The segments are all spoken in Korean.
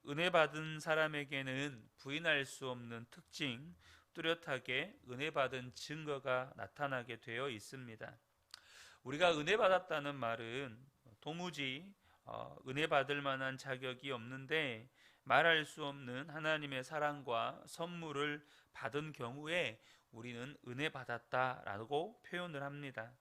은혜 받은 사람에게는 부인할 수 없는 특징, 뚜렷하게 은혜 받은 증거가 나타나게 되어 있습니다. 우리가 은혜 받았다는 말은 도무지 은혜 받을 만한 자격이 없는데 말할 수 없는 하나님의 사랑과 선물을 받은 경우에 우리는 은혜 받았다라고 표현을 합니다.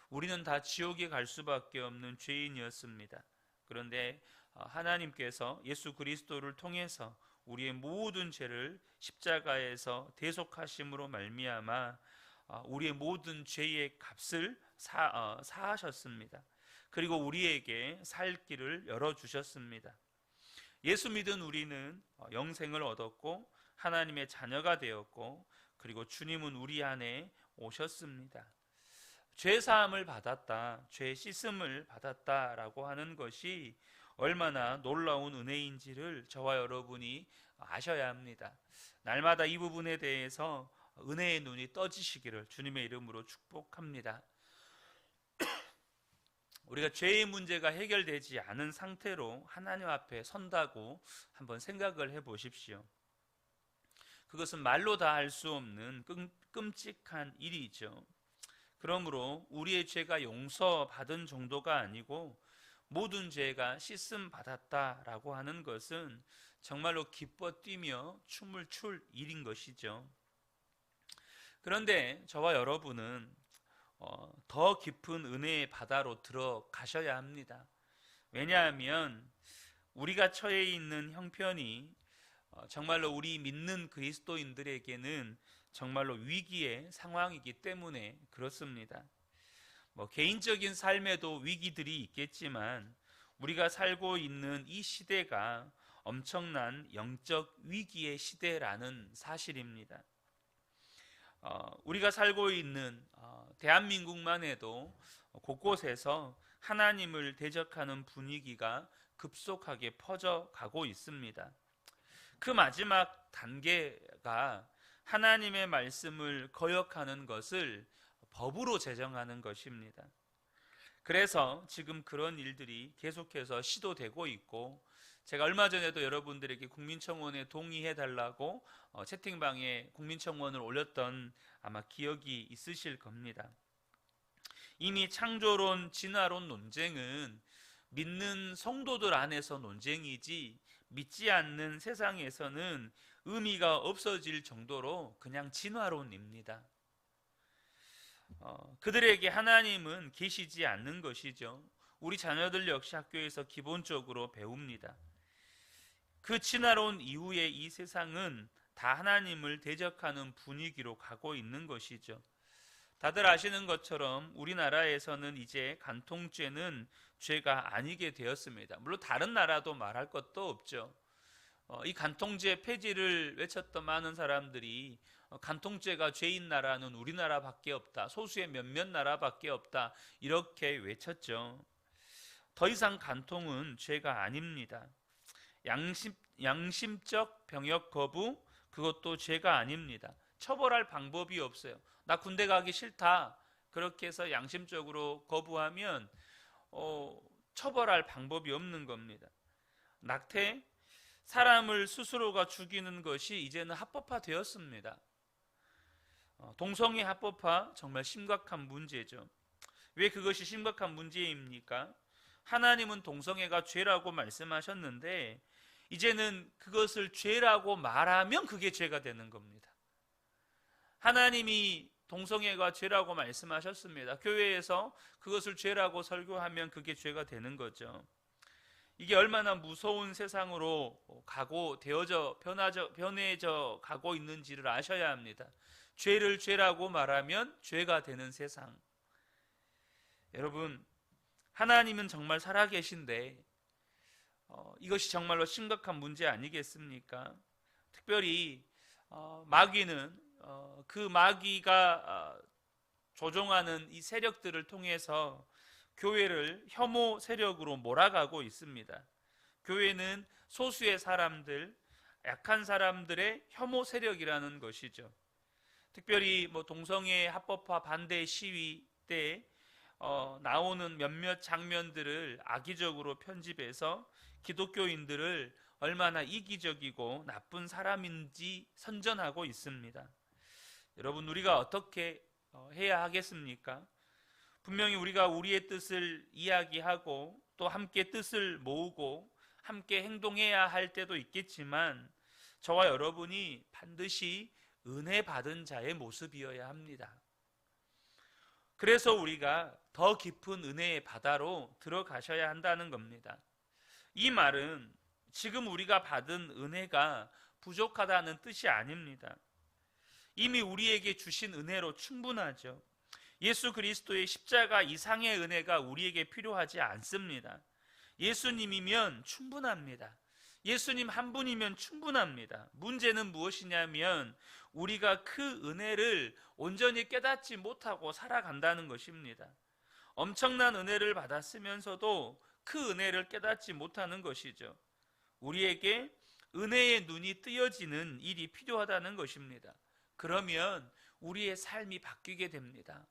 우리는 다 지옥에 갈 수밖에 없는 죄인이었습니다. 그런데 하나님께서 예수 그리스도를 통해서 우리의 모든 죄를 십자가에서 대속하심으로 말미암아 우리의 모든 죄의 값을 사하셨습니다. 그리고 우리에게 살 길을 열어주셨습니다. 예수 믿은 우리는 영생을 얻었고 하나님의 자녀가 되었고, 그리고 주님은 우리 안에 오셨습니다. 죄 사함을 받았다, 죄 씻음을 받았다라고 하는 것이 얼마나 놀라운 은혜인지를 저와 여러분이 아셔야 합니다. 날마다 이 부분에 대해서 은혜의 눈이 떠지시기를 주님의 이름으로 축복합니다. 우리가 죄의 문제가 해결되지 않은 상태로 하나님 앞에 선다고 한번 생각을 해 보십시오. 그것은 말로 다 할 수 없는 끔찍한 일이죠. 그러므로 우리의 죄가 용서받은 정도가 아니고 모든 죄가 씻음 받았다라고 하는 것은 정말로 기뻐 뛰며 춤을 출 일인 것이죠. 그런데 저와 여러분은 더 깊은 은혜의 바다로 들어가셔야 합니다. 왜냐하면 우리가 처해 있는 형편이 정말로 우리 믿는 그리스도인들에게는 정말로 위기의 상황이기 때문에 그렇습니다. 개인적인 삶에도 위기들이 있겠지만 우리가 살고 있는 이 시대가 엄청난 영적 위기의 시대라는 사실입니다. 우리가 살고 있는 대한민국만 해도 곳곳에서 하나님을 대적하는 분위기가 급속하게 퍼져가고 있습니다. 그 마지막 단계가 하나님의 말씀을 거역하는 것을 법으로 제정하는 것입니다. 그래서 지금 그런 일들이 계속해서 시도되고 있고, 제가 얼마 전에도 여러분들에게 국민청원에 동의해달라고 채팅방에 국민청원을 올렸던 아마 기억이 있으실 겁니다. 이미 창조론, 진화론 논쟁은 믿는 성도들 안에서 논쟁이지 믿지 않는 세상에서는 의미가 없어질 정도로 그냥 진화론입니다. 그들에게 하나님은 계시지 않는 것이죠. 우리 자녀들 역시 학교에서 기본적으로 배웁니다. 그 진화론 이후에 이 세상은 다 하나님을 대적하는 분위기로 가고 있는 것이죠. 다들 아시는 것처럼 우리나라에서는 이제 간통죄는 죄가 아니게 되었습니다. 물론 다른 나라도 말할 것도 없죠. 이 간통죄 폐지를 외쳤던 많은 사람들이 간통죄가 죄인 나라는 우리나라밖에 없다, 소수의 몇몇 나라밖에 없다, 이렇게 외쳤죠. 더 이상 간통은 죄가 아닙니다. 양심적 병역 거부, 그것도 죄가 아닙니다. 처벌할 방법이 없어요. 나 군대 가기 싫다, 그렇게 해서 양심적으로 거부하면 처벌할 방법이 없는 겁니다. 낙태, 사람을 스스로가 죽이는 것이 이제는 합법화되었습니다. 동성애 합법화, 정말 심각한 문제죠. 왜 그것이 심각한 문제입니까? 하나님은 동성애가 죄라고 말씀하셨는데 이제는 그것을 죄라고 말하면 그게 죄가 되는 겁니다. 하나님이 동성애가 죄라고 말씀하셨습니다. 교회에서 그것을 죄라고 설교하면 그게 죄가 되는 거죠. 이게 얼마나 무서운 세상으로 가고 변해져 가고 있는지를 아셔야 합니다. 죄를 죄라고 말하면 죄가 되는 세상. 여러분, 하나님은 정말 살아계신데 이것이 정말로 심각한 문제 아니겠습니까? 특별히 마귀는 그 마귀가 조종하는 이 세력들을 통해서 교회를 혐오 세력으로 몰아가고 있습니다. 교회는 소수의 사람들, 약한 사람들의 혐오 세력이라는 것이죠. 특별히 동성애 합법화 반대 시위 때 나오는 몇몇 장면들을 악의적으로 편집해서 기독교인들을 얼마나 이기적이고 나쁜 사람인지 선전하고 있습니다. 여러분, 우리가 어떻게 해야 하겠습니까? 분명히 우리가 우리의 뜻을 이야기하고 또 함께 뜻을 모으고 함께 행동해야 할 때도 있겠지만 저와 여러분이 반드시 은혜 받은 자의 모습이어야 합니다. 그래서 우리가 더 깊은 은혜의 바다로 들어가셔야 한다는 겁니다. 이 말은 지금 우리가 받은 은혜가 부족하다는 뜻이 아닙니다. 이미 우리에게 주신 은혜로 충분하죠. 예수 그리스도의 십자가 이상의 은혜가 우리에게 필요하지 않습니다. 예수님이면 충분합니다. 예수님 한 분이면 충분합니다. 문제는 무엇이냐면 우리가 그 은혜를 온전히 깨닫지 못하고 살아간다는 것입니다. 엄청난 은혜를 받았으면서도 그 은혜를 깨닫지 못하는 것이죠. 우리에게 은혜의 눈이 뜨여지는 일이 필요하다는 것입니다. 그러면 우리의 삶이 바뀌게 됩니다.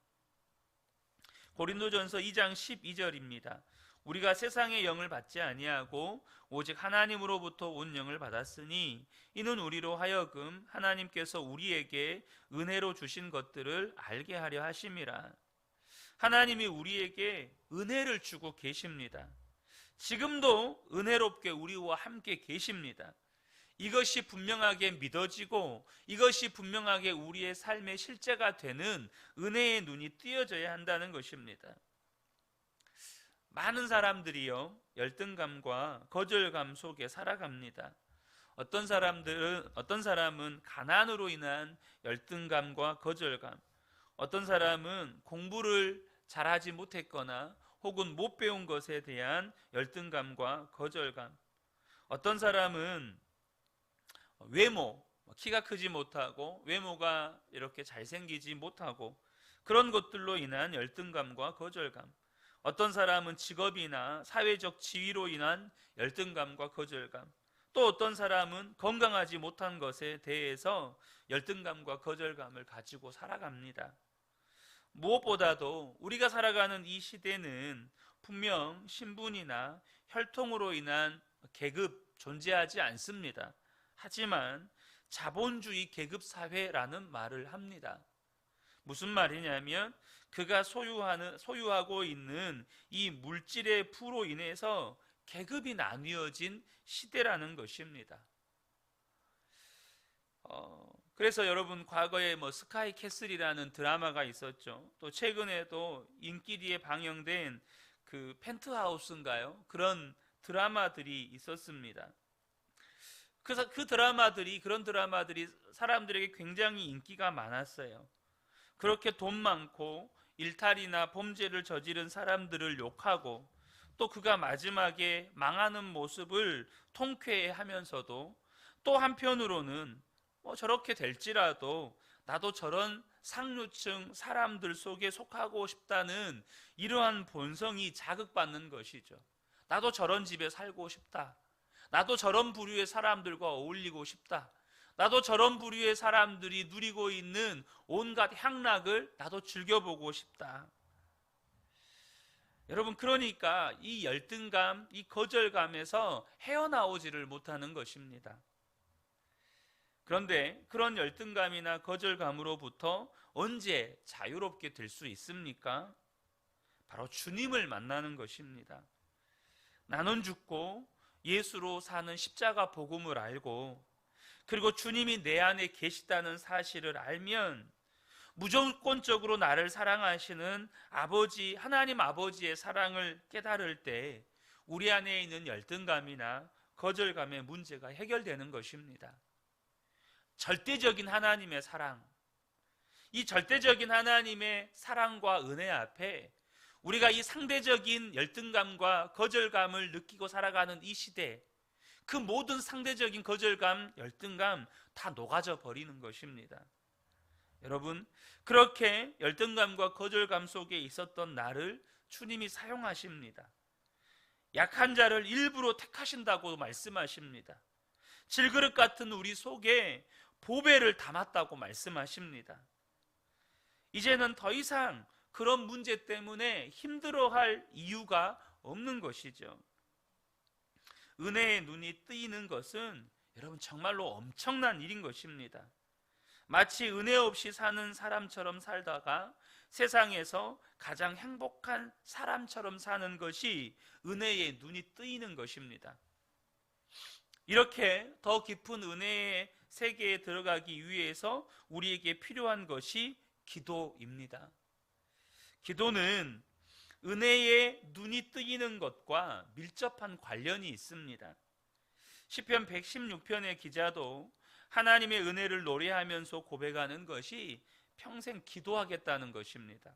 고린도전서 2장 12절입니다. 우리가 세상의 영을 받지 아니하고 오직 하나님으로부터 온 영을 받았으니 이는 우리로 하여금 하나님께서 우리에게 은혜로 주신 것들을 알게 하려 하심이라. 하나님이 우리에게 은혜를 주고 계십니다. 지금도 은혜롭게 우리와 함께 계십니다. 이것이 분명하게 믿어지고 이것이 분명하게 우리의 삶의 실제가 되는 은혜의 눈이 뜨여져야 한다는 것입니다. 많은 사람들이요, 열등감과 거절감 속에 살아갑니다. 어떤 사람은 가난으로 인한 열등감과 거절감, 어떤 사람은 공부를 잘하지 못했거나 혹은 못 배운 것에 대한 열등감과 거절감, 어떤 사람은 외모, 키가 크지 못하고 외모가 이렇게 잘생기지 못하고 그런 것들로 인한 열등감과 거절감, 어떤 사람은 직업이나 사회적 지위로 인한 열등감과 거절감, 또 어떤 사람은 건강하지 못한 것에 대해서 열등감과 거절감을 가지고 살아갑니다. 무엇보다도 우리가 살아가는 이 시대는 분명 신분이나 혈통으로 인한 계급 존재하지 않습니다. 하지만 자본주의 계급 사회라는 말을 합니다. 무슨 말이냐면 그가 소유하고 있는 이 물질의 부로 인해서 계급이 나뉘어진 시대라는 것입니다. 그래서 여러분, 과거에 스카이 캐슬이라는 드라마가 있었죠. 또 최근에도 인기리에 방영된 그 펜트하우스인가요? 그런 드라마들이 있었습니다. 그런 드라마들이 사람들에게 굉장히 인기가 많았어요. 그렇게 돈 많고 일탈이나 범죄를 저지른 사람들을 욕하고 또 그가 마지막에 망하는 모습을 통쾌해하면서도 또 한편으로는 저렇게 될지라도 나도 저런 상류층 사람들 속에 속하고 싶다는 이러한 본성이 자극받는 것이죠. 나도 저런 집에 살고 싶다. 나도 저런 부류의 사람들과 어울리고 싶다. 나도 저런 부류의 사람들이 누리고 있는 온갖 향락을 나도 즐겨보고 싶다. 여러분, 그러니까 이 열등감, 이 거절감에서 헤어나오지를 못하는 것입니다. 그런데 그런 열등감이나 거절감으로부터 언제 자유롭게 될 수 있습니까? 바로 주님을 만나는 것입니다. 나는 죽고 예수로 사는 십자가 복음을 알고 그리고 주님이 내 안에 계시다는 사실을 알면 무조건적으로 나를 사랑하시는 아버지, 하나님 아버지의 사랑을 깨달을 때 우리 안에 있는 열등감이나 거절감의 문제가 해결되는 것입니다. 절대적인 하나님의 사랑, 이 절대적인 하나님의 사랑과 은혜 앞에 우리가 이 상대적인 열등감과 거절감을 느끼고 살아가는 이 시대, 그 모든 상대적인 거절감, 열등감 다 녹아져 버리는 것입니다. 여러분, 그렇게 열등감과 거절감 속에 있었던 나를 주님이 사용하십니다. 약한 자를 일부러 택하신다고 말씀하십니다. 질그릇 같은 우리 속에 보배를 담았다고 말씀하십니다. 이제는 더 이상 그런 문제 때문에 힘들어할 이유가 없는 것이죠. 은혜의 눈이 뜨이는 것은 여러분 정말로 엄청난 일인 것입니다. 마치 은혜 없이 사는 사람처럼 살다가 세상에서 가장 행복한 사람처럼 사는 것이 은혜의 눈이 뜨이는 것입니다. 이렇게 더 깊은 은혜의 세계에 들어가기 위해서 우리에게 필요한 것이 기도입니다. 기도는 은혜의 눈이 뜨이는 것과 밀접한 관련이 있습니다. 시편 116편의 기자도 하나님의 은혜를 노래하면서 고백하는 것이 평생 기도하겠다는 것입니다.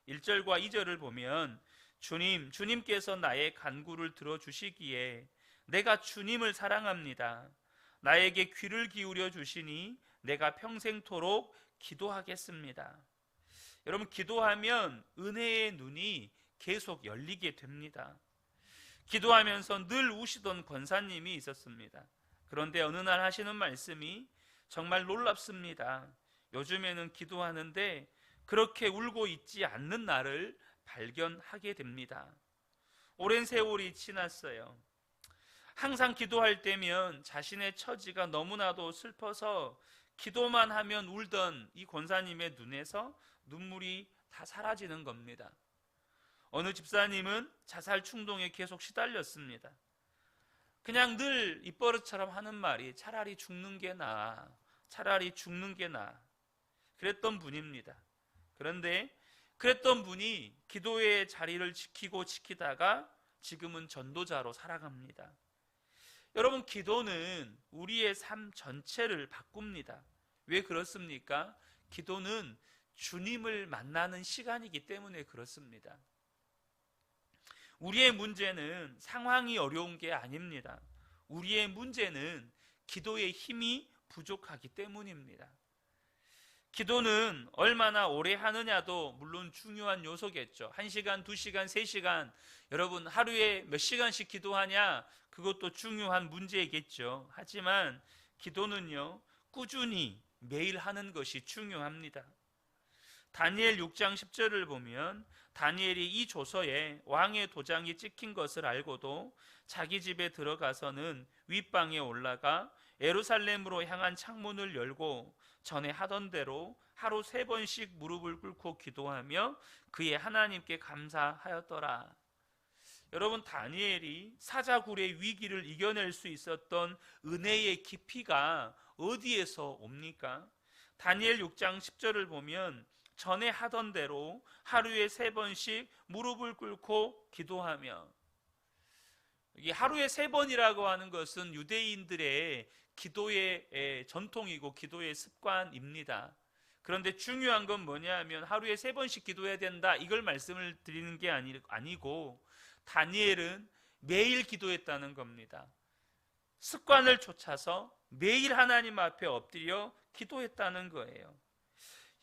1절과 2절을 보면 주님께서 나의 간구를 들어주시기에 내가 주님을 사랑합니다. 나에게 귀를 기울여 주시니 내가 평생토록 기도하겠습니다. 여러분, 기도하면 은혜의 눈이 계속 열리게 됩니다. 기도하면서 늘 우시던 권사님이 있었습니다. 그런데 어느 날 하시는 말씀이 정말 놀랍습니다. 요즘에는 기도하는데 그렇게 울고 있지 않는 나를 발견하게 됩니다. 오랜 세월이 지났어요. 항상 기도할 때면 자신의 처지가 너무나도 슬퍼서 기도만 하면 울던 이 권사님의 눈에서 눈물이 다 사라지는 겁니다. 어느 집사님은 자살 충동에 계속 시달렸습니다. 그냥 늘 입버릇처럼 하는 말이 차라리 죽는 게 나아, 차라리 죽는 게 나아, 그랬던 분입니다. 그런데 그랬던 분이 기도의 자리를 지키다가 지금은 전도자로 살아갑니다. 여러분, 기도는 우리의 삶 전체를 바꿉니다. 왜 그렇습니까? 기도는 주님을 만나는 시간이기 때문에 그렇습니다. 우리의 문제는 상황이 어려운 게 아닙니다. 우리의 문제는 기도의 힘이 부족하기 때문입니다. 기도는 얼마나 오래 하느냐도 물론 중요한 요소겠죠. 1시간, 2시간, 3시간, 여러분 하루에 몇 시간씩 기도하냐, 그것도 중요한 문제겠죠. 하지만 기도는요, 꾸준히 매일 하는 것이 중요합니다. 다니엘 6장 10절을 보면 다니엘이 이 조서에 왕의 도장이 찍힌 것을 알고도 자기 집에 들어가서는 윗방에 올라가 예루살렘으로 향한 창문을 열고 전에 하던 대로 하루 3번씩 무릎을 꿇고 기도하며 그의 하나님께 감사하였더라. 여러분, 다니엘이 사자굴의 위기를 이겨낼 수 있었던 은혜의 깊이가 어디에서 옵니까? 다니엘 6장 10절을 보면 전에 하던 대로 하루에 3번씩 무릎을 꿇고 기도하며, 이 하루에 3번이라고 하는 것은 유대인들의 기도의 전통이고 기도의 습관입니다. 그런데 중요한 건 뭐냐 하면 하루에 3번씩 기도해야 된다, 이걸 말씀을 드리는 게 아니고 다니엘은 매일 기도했다는 겁니다. 습관을 쫓아서 매일 하나님 앞에 엎드려 기도했다는 거예요.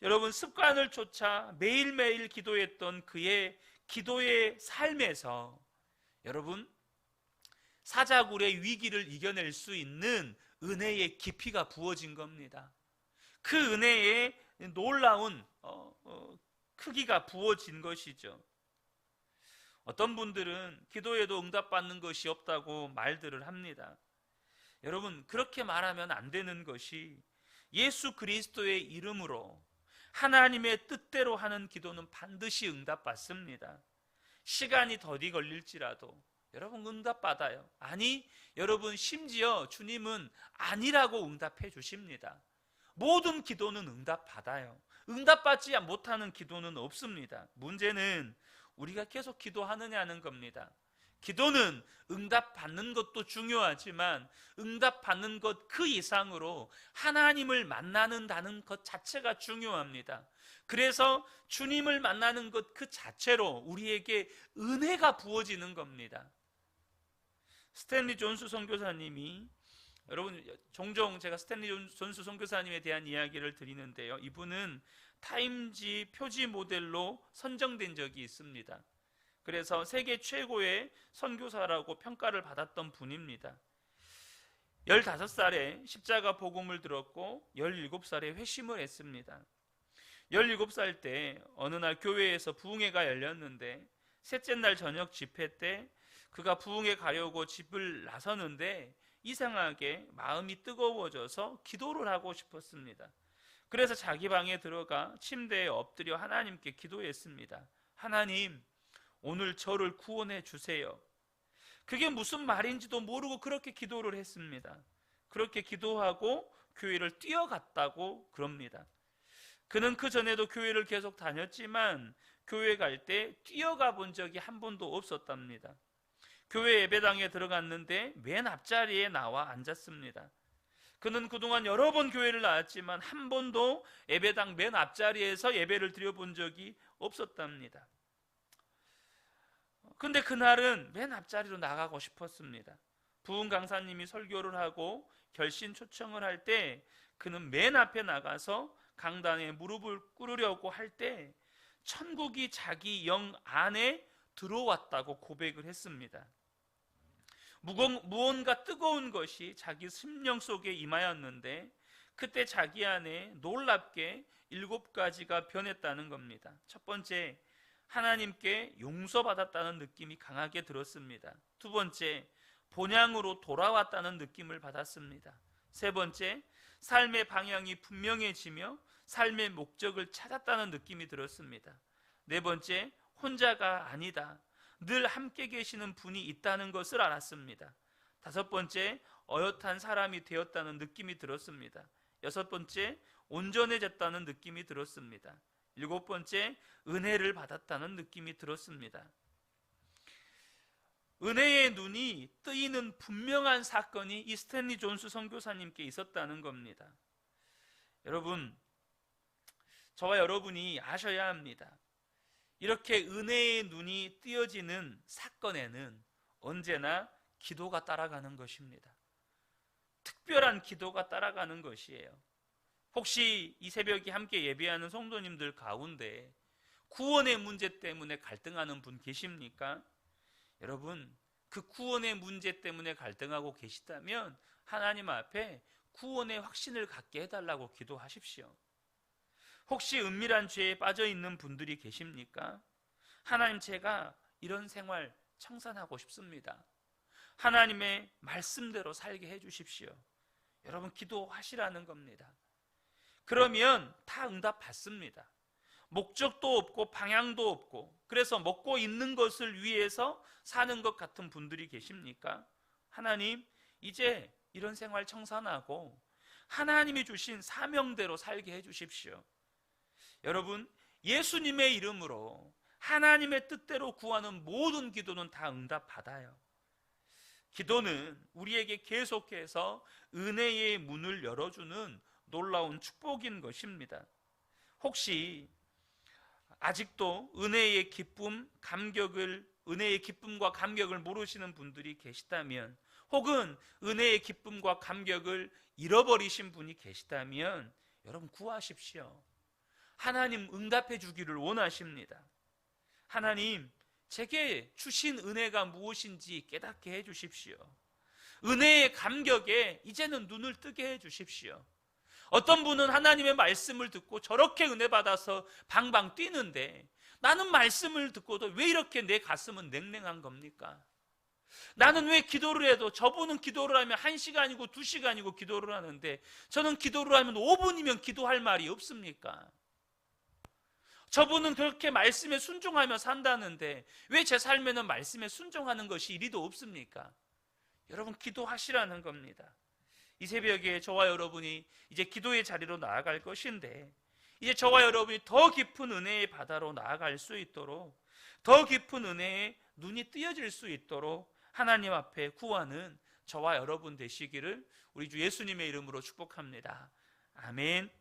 여러분, 습관을 쫓아 매일매일 기도했던 그의 기도의 삶에서 여러분, 사자굴의 위기를 이겨낼 수 있는 은혜의 깊이가 부어진 겁니다. 그 은혜의 놀라운 크기가 부어진 것이죠. 어떤 분들은 기도에도 응답받는 것이 없다고 말들을 합니다. 여러분, 그렇게 말하면 안 되는 것이 예수 그리스도의 이름으로 하나님의 뜻대로 하는 기도는 반드시 응답받습니다. 시간이 더디 걸릴지라도 여러분 응답받아요. 아니, 여러분 심지어 주님은 아니라고 응답해 주십니다. 모든 기도는 응답받아요. 응답받지 못하는 기도는 없습니다. 문제는 우리가 계속 기도하느냐는 겁니다. 기도는 응답받는 것도 중요하지만 응답받는 것 그 이상으로 하나님을 만나는다는 것 자체가 중요합니다. 그래서 주님을 만나는 것 그 자체로 우리에게 은혜가 부어지는 겁니다. 스탠리 존스 선교사님이, 여러분 종종 제가 스탠리 존스 선교사님에 대한 이야기를 드리는데요, 이분은 타임지 표지 모델로 선정된 적이 있습니다. 그래서 세계 최고의 선교사라고 평가를 받았던 분입니다. 15살에 십자가 복음을 들었고 17살에 회심을 했습니다. 17살 때 어느 날 교회에서 부흥회가 열렸는데 셋째 날 저녁 집회 때 그가 부흥에 가려고 집을 나서는데 이상하게 마음이 뜨거워져서 기도를 하고 싶었습니다. 그래서 자기 방에 들어가 침대에 엎드려 하나님께 기도했습니다. 하나님, 오늘 저를 구원해 주세요. 그게 무슨 말인지도 모르고 그렇게 기도를 했습니다. 그렇게 기도하고 교회를 뛰어갔다고 그럽니다. 그는 그 전에도 교회를 계속 다녔지만 교회 갈 때 뛰어가 본 적이 한 번도 없었답니다. 교회 예배당에 들어갔는데 맨 앞자리에 나와 앉았습니다. 그는 그동안 여러 번 교회를 나왔지만 한 번도 예배당 맨 앞자리에서 예배를 드려본 적이 없었답니다. 근데 그날은 맨 앞자리로 나가고 싶었습니다. 부흥 강사님이 설교를 하고 결신 초청을 할 때 그는 맨 앞에 나가서 강단에 무릎을 꿇으려고 할 때 천국이 자기 영 안에 들어왔다고 고백을 했습니다. 무언가 뜨거운 것이 자기 심령 속에 임하였는데 그때 자기 안에 놀랍게 7가지가 변했다는 겁니다. 첫 번째, 하나님께 용서받았다는 느낌이 강하게 들었습니다. 두 번째, 본향으로 돌아왔다는 느낌을 받았습니다. 세 번째, 삶의 방향이 분명해지며 삶의 목적을 찾았다는 느낌이 들었습니다. 네 번째, 혼자가 아니다, 늘 함께 계시는 분이 있다는 것을 알았습니다. 다섯 번째, 어엿한 사람이 되었다는 느낌이 들었습니다. 여섯 번째, 온전해졌다는 느낌이 들었습니다. 일곱 번째, 은혜를 받았다는 느낌이 들었습니다. 은혜의 눈이 뜨이는 분명한 사건이 이 스탠리 존스 선교사님께 있었다는 겁니다. 여러분, 저와 여러분이 아셔야 합니다. 이렇게 은혜의 눈이 띄어지는 사건에는 언제나 기도가 따라가는 것입니다. 특별한 기도가 따라가는 것이에요. 혹시 이 새벽에 함께 예배하는 성도님들 가운데 구원의 문제 때문에 갈등하는 분 계십니까? 여러분, 그 구원의 문제 때문에 갈등하고 계시다면 하나님 앞에 구원의 확신을 갖게 해달라고 기도하십시오. 혹시 은밀한 죄에 빠져 있는 분들이 계십니까? 하나님, 제가 이런 생활 청산하고 싶습니다. 하나님의 말씀대로 살게 해주십시오. 여러분, 기도하시라는 겁니다. 그러면 다 응답 받습니다. 목적도 없고 방향도 없고 그래서 먹고 있는 것을 위해서 사는 것 같은 분들이 계십니까? 하나님, 이제 이런 생활 청산하고 하나님이 주신 사명대로 살게 해주십시오. 여러분, 예수님의 이름으로 하나님의 뜻대로 구하는 모든 기도는 다 응답받아요. 기도는 우리에게 계속해서 은혜의 문을 열어주는 놀라운 축복인 것입니다. 혹시 아직도 은혜의 기쁨과 감격을 모르시는 분들이 계시다면, 혹은 은혜의 기쁨과 감격을 잃어버리신 분이 계시다면 여러분, 구하십시오. 하나님 응답해 주기를 원하십니다. 하나님, 제게 주신 은혜가 무엇인지 깨닫게 해 주십시오. 은혜의 감격에 이제는 눈을 뜨게 해 주십시오. 어떤 분은 하나님의 말씀을 듣고 저렇게 은혜 받아서 방방 뛰는데, 나는 말씀을 듣고도 왜 이렇게 내 가슴은 냉랭한 겁니까? 나는 왜 기도를 해도 저분은 기도를 하면 1시간이고 2시간이고 기도를 하는데 저는 기도를 하면 5분이면 기도할 말이 없습니까? 저분은 그렇게 말씀에 순종하며 산다는데 왜 제 삶에는 말씀에 순종하는 것이 이리도 없습니까? 여러분, 기도하시라는 겁니다. 이 새벽에 저와 여러분이 이제 기도의 자리로 나아갈 것인데, 이제 저와 여러분이 더 깊은 은혜의 바다로 나아갈 수 있도록, 더 깊은 은혜에 눈이 뜨여질 수 있도록 하나님 앞에 구하는 저와 여러분 되시기를 우리 주 예수님의 이름으로 축복합니다. 아멘.